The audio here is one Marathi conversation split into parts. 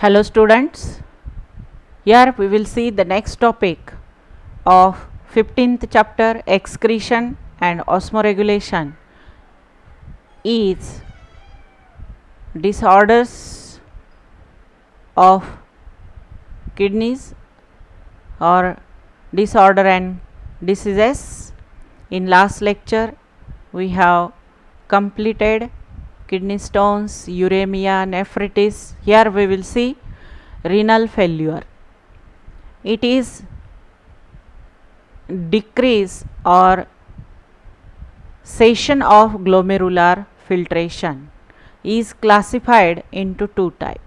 Hello students, here we will see the next topic of 15th chapter excretion and osmoregulation is disorders of kidneys or disorder and diseases. In last lecture we have completed kidney stones, uremia, nephritis. Here we will see renal failure. It is decrease or cessation of glomerular filtration is classified into two types.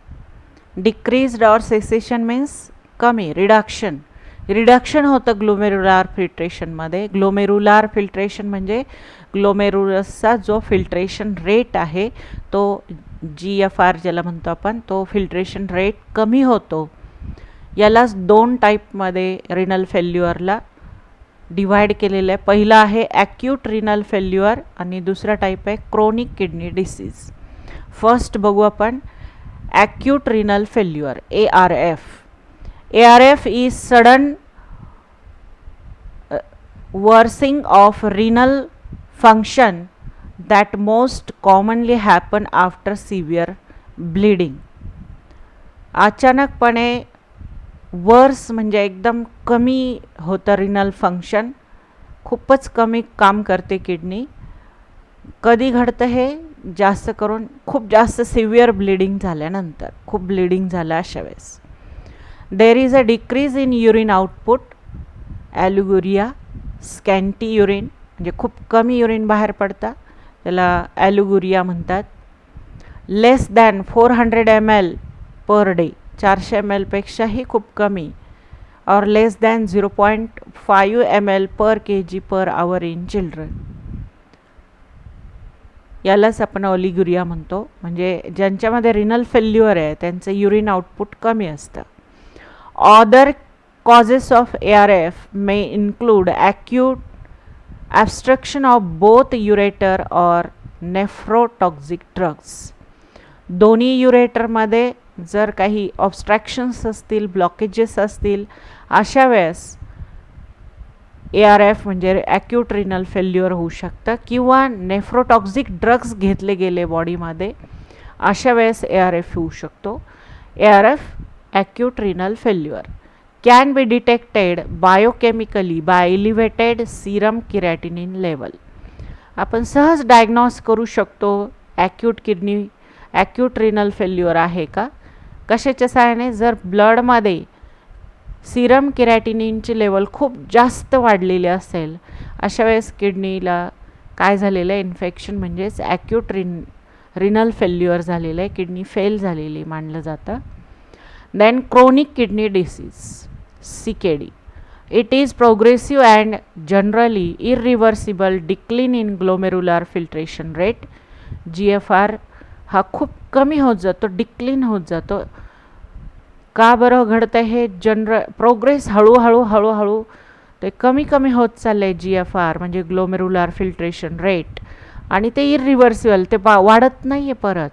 Decreased or cessation means कमी, रिडक्शन होतं ग्लोमेरुलार फिल्ट्रेशनमध्ये. ग्लोमेरुलार फिल्ट्रेशन म्हणजे ग्लोमेरुलसचा जो फिल्ट्रेशन रेट आहे तो GFR ज्याला म्हणतो आपण, तो फिल्ट्रेशन रेट कमी होतो. यालाच दोन टाईपमध्ये रिनल फेल्युअरला डिवाइड केलेलं आहे. पहिला आहे ॲक्यूट रिनल फेल्युअर आणि दुसरा टाईप आहे क्रोनिक किडनी डिसीज. फर्स्ट बघू आपण acute renal failure ARF. ARF is sudden worsening of renal function that most commonly happen after severe bleeding. अचानकपणे वर्स म्हणजे एकदम कमी होतं रिनल फंक्शन, खूपच कमी काम करते किडनी. कधी घडतं हे? जास्त करून खूप जास्त सिव्हिअर ब्लिडिंग झाल्यानंतर, खूप ब्लिडिंग झालं अशा वेळेस. There is a decrease in urine output, alburia, scanty urine म्हणजे खूप कमी युरिन बाहेर पडतं, त्याला alburia म्हणतात. Less than 400 ml per day, 400 ml पेक्षाही खूप कमी. और less than 0.5 ml per kg per hour in children. यालाच आपण ऑलिगुरिया म्हणतो. म्हणजे ज्यांच्यामध्ये रिनल फेल्युअर आहे त्यांचं युरिन आउटपुट कमी असतं. Other causes of ARF may include acute obstruction of both ureter or nephrotoxic drugs. दोन्ही युरेटरमध्ये जर काही ऑब्स्ट्रॅक्शन्स असतील, ब्लॉकेजेस असतील, अशा वेळेस ARF म्हणजे ॲक्यूट रिनल फेल्युअर होऊ शकतं. किंवा नेफ्रोटॉक्झिक ड्रग्स घेतले गेले बॉडीमध्ये, अशा वेळेस ARF होऊ शकतो. ARF acute renal failure can be detected biochemically by elevated serum creatinine level. आपण सहज डायग्नोस करू शकतो ॲक्यूट रिनल फेल्युअर आहे का, कशाच्या सहाय्याने? जर ब्लडमध्ये सिरम क्रिएटिनिनची लेवल खूप जास्त वाढलेली असेल, अशा वेळेस किडनीला काय झालेलं आहे? इन्फेक्शन म्हणजेच ॲक्यूट रिनल फेल्युअर झालेलं आहे, किडनी फेल झालेली मानलं जातं. Then chronic kidney disease CKD. It is progressive and generally irreversible decline in glomerular filtration rate. GFR हा खूप कमी होत जातो, डिक्लीन होत जातो. का बरं घडतं हे? प्रोग्रेस हळूहळू ते कमी होत चाललं आहे GFR म्हणजे ग्लोमेरुलार फिल्ट्रेशन रेट. आणि ते इरिव्हर्सिबल, ते वाढत नाही आहे परत.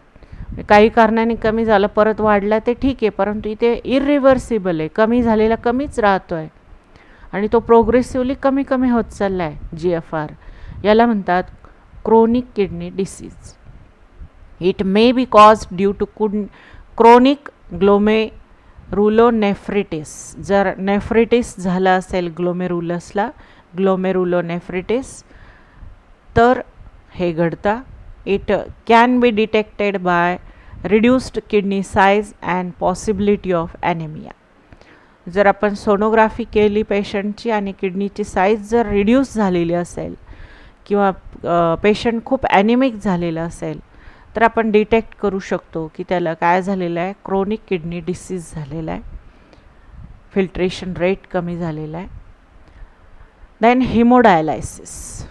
काही कारणाने कमी झालं, परत वाढला ते ठीक आहे, परंतु इथे इरिव्हर्सिबल आहे, कमी झालेला कमीच राहतो आहे आणि तो प्रोग्रेसिव्हली कमी होत चालला आहे GFR. याला म्हणतात chronic kidney disease. It may be cause due to chronic glomerulonephritis. जर नेफ्रिटिस झाला असेल ग्लोमेरुलसला, ग्लोमेरुलोनेफ्रिटिस, तर हे घडतं. It can be detected by reduced kidney size and possibility of anemia. जर आपण सोनोग्राफी केली पेशंटची आणि किडनीची साईज जर रिड्यूस झालेली असेल किंवा पेशंट खूप ॲनिमिक झालेलं असेल, तर आपण डिटेक्ट करू शकतो की त्याला काय झालेलं आहे? क्रोनिक किडनी डिसीज झालेला आहे, फिल्ट्रेशन रेट कमी झालेला आहे. Then हिमोडायलायसिस.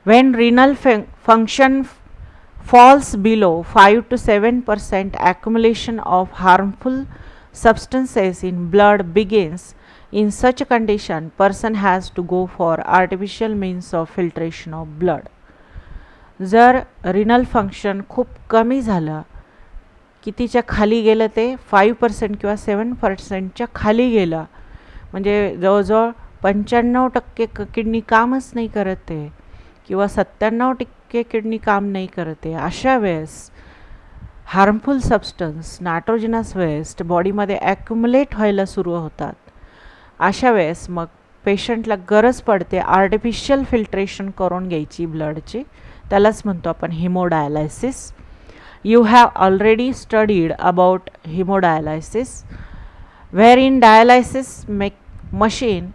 When renal function falls below 5 to 7%, accumulation of harmful substances in blood begins. In such a condition, person has to go for artificial means of filtration of blood. जर रिनल फंक्शन खूप कमी झालं कितीच्या खाली गेलं ते 5% किंवा 7%च्या खाली गेला, म्हणजे जवळजवळ 95% किडनी कामच नाही करत आहे किंवा 97% किडनी काम नाही करत आहे. अशा वेळेस हार्मफुल सबस्टन्स, नायट्रोजनस वेस्ट बॉडीमध्ये ॲक्युमुलेट व्हायला सुरू होतात. अशा वेळेस मग पेशंटला गरज पडते आर्टिफिशियल फिल्ट्रेशन करून घ्यायची ब्लडची. त्यालाच म्हणतो आपण हिमोडायलायसिस. You have already studied about hemodialysis, wherein dialysis machine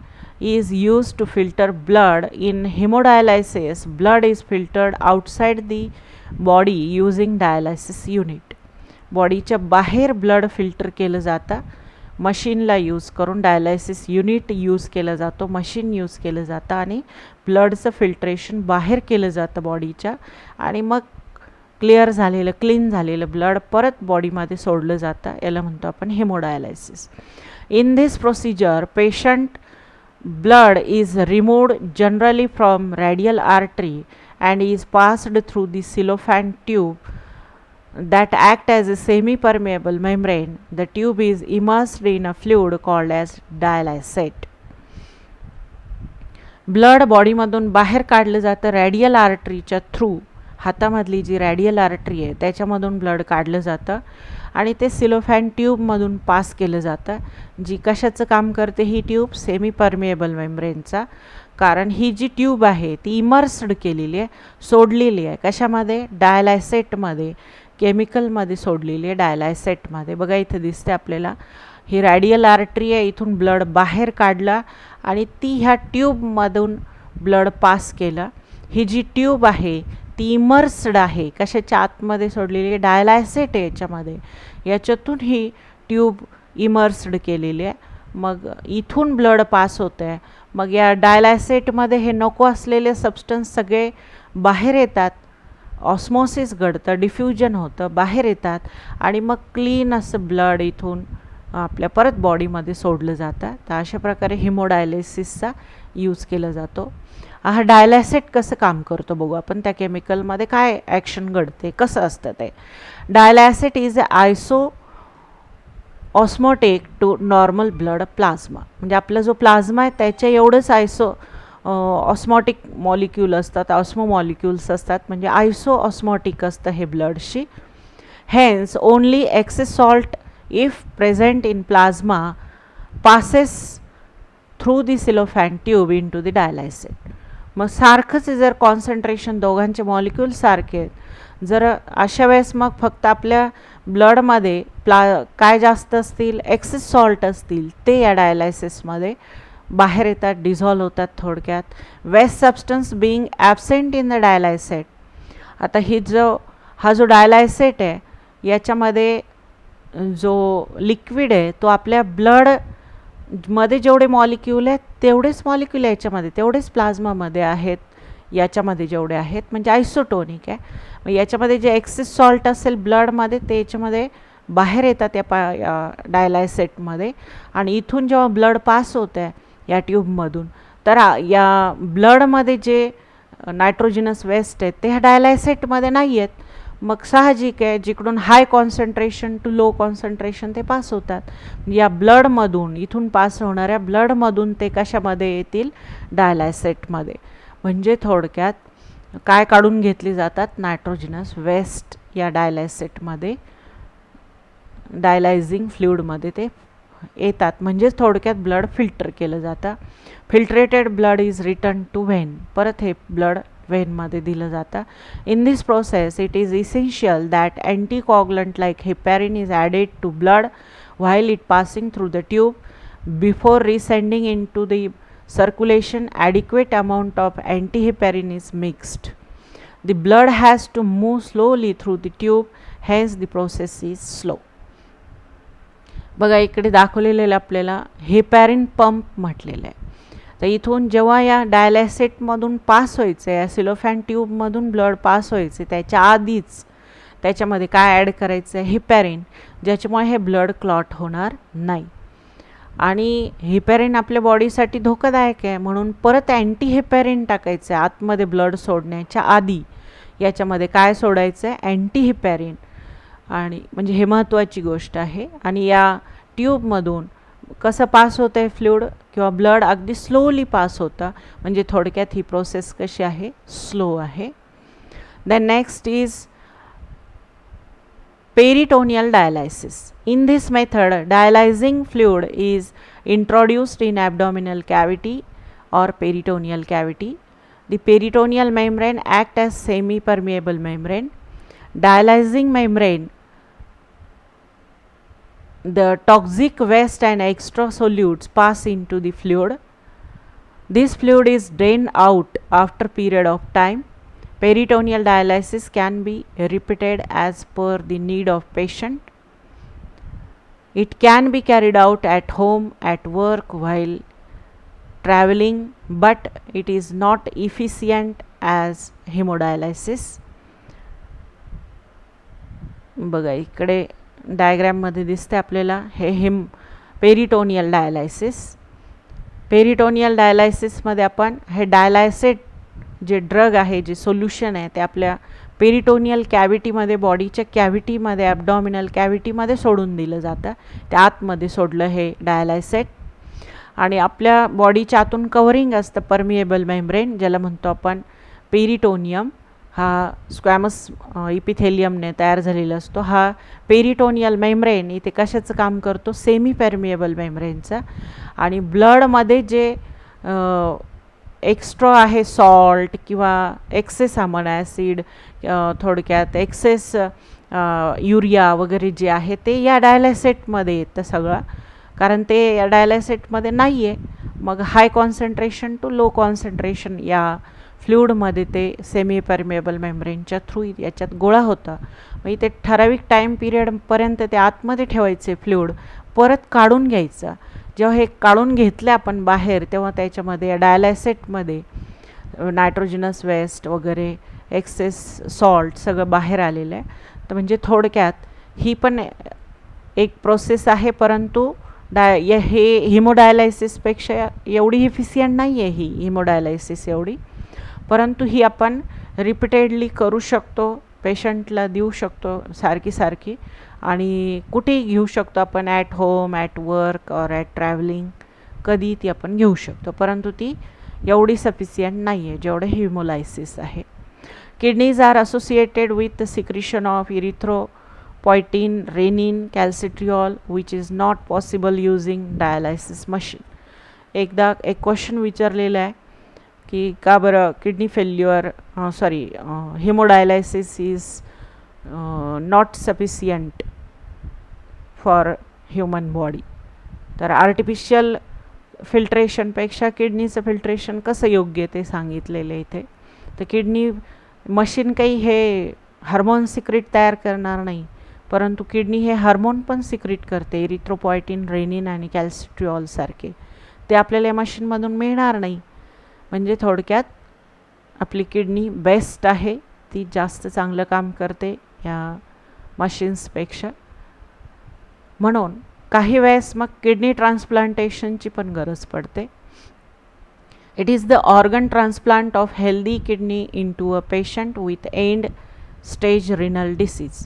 is used to filter blood. In hemodialysis, blood is filtered outside the body using dialysis unit. बॉडीच्या बाहेर ब्लड फिल्टर केलं जातं मशीनला यूज करून. डायलायसिस युनिट यूज केलं जातो, मशीन यूज केलं जातं आणि ब्लडचं फिल्ट्रेशन बाहेर केलं जातं बॉडीच्या, आणि मग क्लिअर झालेलं, क्लीन झालेलं ब्लड परत बॉडीमध्ये सोडलं जातं. याला म्हणतो आपण haemodialysis. In this procedure patient blood is removed generally from radial artery and is passed through the cellophane tube that act as a semi-permeable membrane. The tube is immersed in a fluid called as dialysate. Blood बॉडीमधून बाहेर काढलं जातं रेडियल आर्टरीच्या थ्रू. हातामधली जी रेडियल आर्टरी आहे त्याच्यामधून ब्लड काढलं जातं आणि ते सिलोफॅन ट्यूबमधून पास केलं जातं. जी कशाचं काम करते ही ट्यूब? सेमी परमिएबल मेम्ब्रेनचा. कारण ही जी ट्यूब आहे ती इमर्स्ड केलेली आहे, सोडलेली आहे कशामध्ये? डायलायसेटमध्ये, केमिकलमध्ये सोडलेली आहे, डायलायसेटमध्ये. बघा इथे दिसते आपल्याला ही रेडियल आर्टरी आहे, इथून ब्लड बाहेर काढला आणि ती ह्या ट्यूबमधून ब्लड पास केलं. ही जी ट्यूब आहे ती इमर्स्ड आहे, कशाच्या आतमध्ये सोडलेली आहे? डायलायसेट आहे याच्यामध्ये. याच्यातून ही ट्यूब इमर्स्ड केलेली आहे. मग इथून ब्लड पास होतं आहे. मग या डायलायसेटमध्ये हे नको असलेले सबस्टन्स सगळे बाहेर येतात, ऑस्मोसिस घडतं, डिफ्युजन होतं, बाहेर येतात आणि मग क्लीन असं ब्लड इथून आपल्या परत बॉडीमध्ये सोडलं जातं. तर अशा प्रकारे हिमोडायलिसिसचा यूज केला जातो. हा डायलायसेट कसं काम करतो बघू आपण. त्या केमिकलमध्ये काय ॲक्शन घडते, कसं असतं ते. Dialysate is a iso osmotic to normal blood plasma. म्हणजे आपला जो प्लाझ्मा आहे त्याच्या एवढंच ऑस्मॉटिक मॉलिक्यूल असतात, ऑस्मो मॉलिक्यूल्स असतात, म्हणजे आयसो ऑस्मॉटिक असतं हे ब्लडशी. Hence only excess salt if present in plasma passes through the cellophane tube in to the dialysate. मग सारखंच जर कॉन्सन्ट्रेशन दोघांचे मॉलिक्यूल सारखे आहेत, जर अशा वेळेस मग फक्त आपल्या ब्लडमध्ये काय जास्त असतील? एक्सेस सॉल्ट असतील, ते या डायलायसिसमध्ये बाहेर येतात, डिझॉल्व होतात थोडक्यात. Waste substance being absent in the dialysate. आता हा जो डायलायसेट आहे याच्यामध्ये जो लिक्विड आहे तो आपल्या ब्लडमध्ये जेवढे मॉलिक्यूल आहेत तेवढेच मॉलिक्यूल याच्यामध्ये, तेवढेच प्लाझ्मामध्ये आहेत याच्यामध्ये जेवढे आहेत, म्हणजे आयसोटोनिक आहे. मग याच्यामध्ये जे एक्सेस सॉल्ट असेल ब्लडमध्ये ते याच्यामध्ये बाहेर येतात या डायलायसेटमध्ये, आणि इथून जेव्हा ब्लड पास होतं आहे या ट्यूबमधून तर या ब्लडमध्ये जे नायट्रोजनस वेस्ट आहेत ते ह्या डायलायसेटमध्ये नाही आहेत. मग साहजिक आहे जिकडून हाय कॉन्सन्ट्रेशन टू लो कॉन्सन्ट्रेशन ते पास होतात. या ब्लडमधून, इथून पास होणाऱ्या ब्लडमधून ते कशामध्ये येतील? डायलायसेटमध्ये. म्हणजे थोडक्यात काय काढून घेतली जातात? नायट्रोजनस वेस्ट या डायलायसेटमध्ये, डायलायझिंग फ्लुइडमध्ये ते येतात. म्हणजेच थोडक्यात ब्लड फिल्टर केलं जातं. Filtrated blood is return to vein. परत हे ब्लड व्हेनमध्ये दिलं जातं. In this process it is essential that anticoagulant like heparin is added to blood while it passing through the tube. Before resending in to the circulation, adequate amount of antiheparin is mixed. The blood has to move slowly through the tube, hence the process is slow. बघा इकडे दाखवलेलं आपल्याला हेपॅरिन पंप म्हटलेलं आहे. तर इथून जेव्हा या डायलायसेटमधून पास व्हायचं, या सिलोफॅन ट्यूबमधून ब्लड पास व्हायचे त्याच्या आधीच त्याच्यामध्ये काय ॲड करायचं आहे? हेपॅरिन, ज्याच्यामुळे हे ब्लड क्लॉट होणार नाही. आणि हेपॅरिन आपल्या बॉडीसाठी धोकादायक आहे म्हणून परत अँटी हेपॅरिन टाकायचं आहे आतमध्ये ब्लड सोडण्याच्या आधी. याच्यामध्ये काय सोडायचं आहे? अँटी हेपॅरिन. आणि म्हणजे हे महत्त्वाची गोष्ट आहे. आणि या ट्यूबमधून कसं पास होतं आहे फ्लूइड किंवा ब्लड अगदी स्लोली पास होतं, म्हणजे थोडक्यात ही प्रोसेस कशी आहे, स्लो आहे. Then next is peritoneal dialysis. In this method, dialyzing fluid is introduced in abdominal cavity or peritoneal cavity. The peritoneal membrane acts as semi-permeable membrane. Dialyzing membrane, the toxic waste and extra solutes pass into the fluid. This fluid is drained out after period of time. Peritoneal dialysis can be repeated as per the need of patient. It can be carried out at home, at work, while traveling, but it is not efficient as hemodialysis. बघा इकडे डायग्राममध्ये दिसते आपल्याला हे पेरिटोनियल डायलायसिस. पेरिटोनियल डायलायसिसमध्ये आपण हे डायलायसेट जे ड्रग आहे, जे सोल्युशन आहे, ते आपल्या पेरिटोनियल कॅव्हिटीमध्ये, बॉडीच्या कॅव्हिटीमध्ये, ॲब्डॉमिनल कॅव्हिटीमध्ये सोडून दिलं जातं. त्या आतमध्ये सोडलं हे डायलायसेट. आणि आपल्या बॉडीच्या आतून कव्हरिंग असतं परमिएबल मेम्ब्रेन, ज्याला म्हणतो आपण पेरिटोनियम. हा स्क्वॅमस इपिथेलियमने तयार झालेला असतो. हा पेरिटोनियल मेम्ब्रेन इथे कशाचं काम करतो, सेमी परमिएबल मेम्ब्रेनचा. आणि ब्लडमध्ये जे एक्स्ट्रा आहे सॉल्ट किंवा एक्सेस अमोनो ॲसिड, थोडक्यात एक्सेस युरिया वगैरे जे आहे ते या डायलायसेटमध्ये येतं सगळं, कारण ते या डायलायसेटमध्ये नाही आहे. मग हाय कॉन्सन्ट्रेशन टू लो कॉन्सन्ट्रेशन या फ्लूइडमध्ये ते सेमी परमिएबल मेम्ब्रेनच्या थ्रू याच्यात गोळा होतं. मग इथे ठराविक टाईम पिरियडपर्यंत ते आतमध्ये ठेवायचे फ्लूइड, परत काढून घ्यायचं. जेव्हा हे काढून घेतले आपण बाहेर, तेव्हा त्याच्यामध्ये या डायलायसेटमध्ये नायट्रोजनस वेस्ट वगैरे एक्सेस सॉल्ट सगळं बाहेर आलेलं आहे. तर म्हणजे थोडक्यात ही पण एक प्रोसेस आहे, परंतु हे हिमोडायलायसिसपेक्षा एवढी इफिशियंट नाही आहे ही हिमोडायलायसिस एवढी, परंतु ही आपण रिपीटेडली करू शकतो, पेशंटला देऊ शकतो सारखी आणि कुठेही घेऊ शकतो आपण, ॲट होम, ॲट वर्क और ॲट ट्रॅव्हलिंग, कधी ती आपण घेऊ शकतो, परंतु ती एवढी सफिशियंट नाही आहे जेवढं हिमोलायसिस आहे. Kidneys are associated with secretion of erythropoietin, renin, calcitriol which is not possible using dialysis machine. एकदा एक क्वेश्चन विचारलेला आहे की का बरं kidney failure haemodialysis is not sufficient for human body. तर आर्टिफिशियल फिल्ट्रेशनपेक्षा किडनीचं फिल्ट्रेशन कसं योग्य ते सांगितलेलं इथे. तर किडनी मशीन काही हे हार्मोन सिक्रेट तयार करणार नाही, परंतु किडनी हे हार्मोन पण सिक्रेट करते, इरिथ्रोपॉयटिन, रेनिन आणि कॅल्सिट्रिऑल सारखे. ते आपल्याला या मशीनमधून मिळणार नाही. म्हणजे थोडक्यात आपली किडनी बेस्ट आहे, ती जास्त चांगलं काम करते या मशीन्सपेक्षा. म्हणून काही वेळेस मग किडनी ट्रान्सप्लांटेशनची पण गरज पडते. It is the organ transplant of healthy kidney into a patient with end stage renal disease.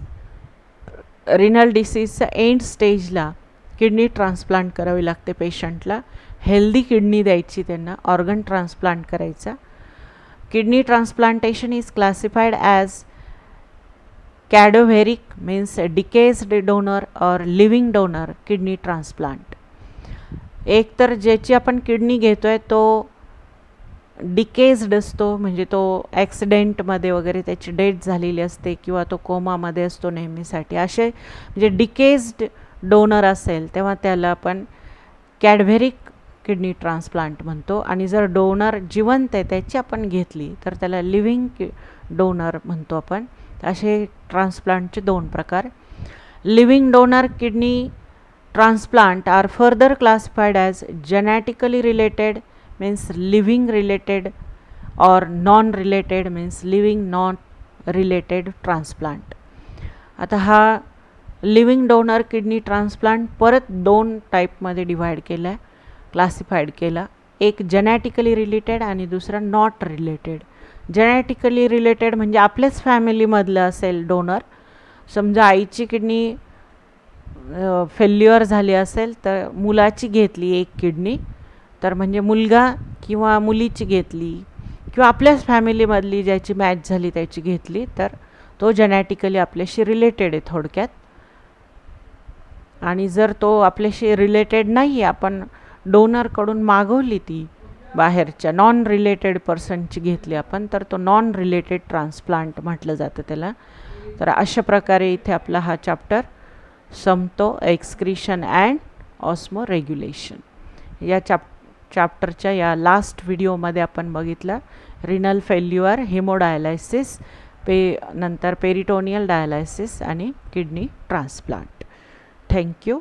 Renal डिसीजच्या एंड स्टेजला किडनी ट्रान्सप्लांट करावी लागते पेशंटला. हेल्दी किडनी द्यायची त्यांना, ऑर्गन ट्रान्सप्लांट करायचा. Kidney transplantation is classified as cadaveric means decayed donor or living donor kidney transplant. एक तर ज्याची आपण किडनी घेतोय तो डिकेज्ड असतो, म्हणजे तो ॲक्सिडेंटमध्ये वगैरे त्याची डेथ झालेली असते किंवा तो कोमामध्ये असतो नेहमीसाठी. असे म्हणजे डिकेज्ड डोनर असेल तेव्हा त्याला आपण कॅडव्हेरिक किडनी ट्रान्सप्लांट म्हणतो. आणि जर डोनर जिवंत आहे त्याची आपण घेतली तर त्याला लिव्हिंग डोनर म्हणतो आपण. असे ट्रान्सप्लांटचे दोन प्रकार. Living donor kidney transplant are further classified as genetically related means living related और non related means living non related transplant. आता हा लिव्हिंग डोनर किडनी ट्रान्सप्लांट परत दोन टाईपमध्ये डिवाइड केला आहे, क्लासिफाईड केला. एक जेनेटिकली रिलेटेड आणि दुसरा नॉट रिलेटेड. जेनेटिकली रिलेटेड म्हणजे आपल्याच फॅमिलीमधलं असेल डोनर समजा आईची किडनी फेल्युअर झाली असेल तर मुलाची घेतली एक किडनी, तर म्हणजे मुलगा किंवा मुलीची घेतली किंवा आपल्याच फॅमिलीमधली ज्याची मॅच झाली त्याची घेतली, तर तो जेनेटिकली आपल्याशी रिलेटेड आहे थोडक्यात. आणि जर तो आपल्याशी रिलेटेड नाही, आपण डोनरकडून मागवली ती बाहेरच्या नॉन रिलेटेड पर्सनची घेतली आपण, तर तो नॉन रिलेटेड ट्रान्सप्लांट म्हटलं जातं त्याला. तर अशा प्रकारे इथे आपला हा चॅप्टर संपतो, एक्सक्रीशन अँड ऑस्मो रेग्युलेशन. या चॅप्टरच्या या लास्ट व्हिडिओमध्ये आपण बघितलं रिनल फेल्युअर, हेमोडायलायसिस, नंतर पेरिटोनियल डायलायसिस आणि किडनी ट्रान्सप्लांट. थँक्यू.